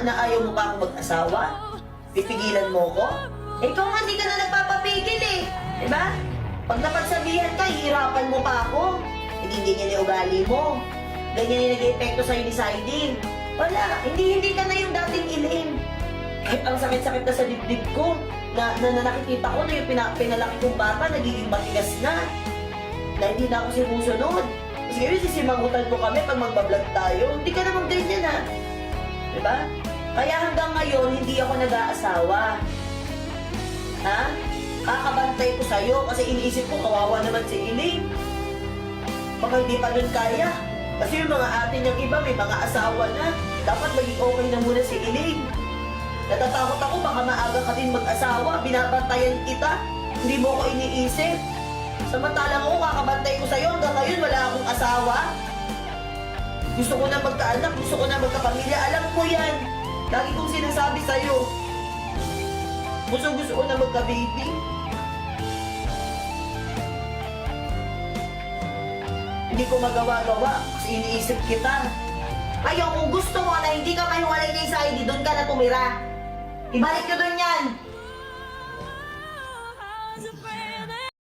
na ayaw mo pa ako mag-asawa? Pipigilan mo ko? Ikaw nga, di ka na nagpapapigil eh. Diba? Pag napagsabihan ka, hihirapan mo pa ako. Hindi ganyan yung ugali mo. Ganyan yung nag-epekto sa'yo ni Saidin. Wala, hindi ka na yung dating Elaine. Kahit ang sakit-sakit na sa dibdib ko, na nakikita ko na yung pinalaki kong bata, nagiging matigas na. Na hindi na ako sinusunod. Kasi ngayon, sisimangutan mo kami pag magbablog tayo. Hindi ka naman ganyan ha. Diba? Kaya hanggang ngayon, hindi ako nag-aasawa. Ha? Kakabantay ko sa'yo kasi iniisip ko, kawawa naman si Elaine. Baka hindi pa nun kaya. Kasi yung mga atin yung iba, may mga asawa na. Dapat maging okay na muna si Elaine. Natatakot ako, baka maaga ka din mag-asawa. Binabantayan kita. Hindi mo ko iniisip. Samantalang ako, kakabantay ko sa'yo. Hanggang ngayon, wala akong asawa. Gusto ko na magkaanak, gusto ko na magkapamilya. Alam ko yan. Lagi kong sinasabi sa'yo. Gusto ko na magka-baby. Hindi ko magawa-gawa kasi iniisip kita. Ayaw, kung gusto mo na hindi ka mahiwalay kay Saidi, doon ka na tumira. Ibalik nyo doon yan.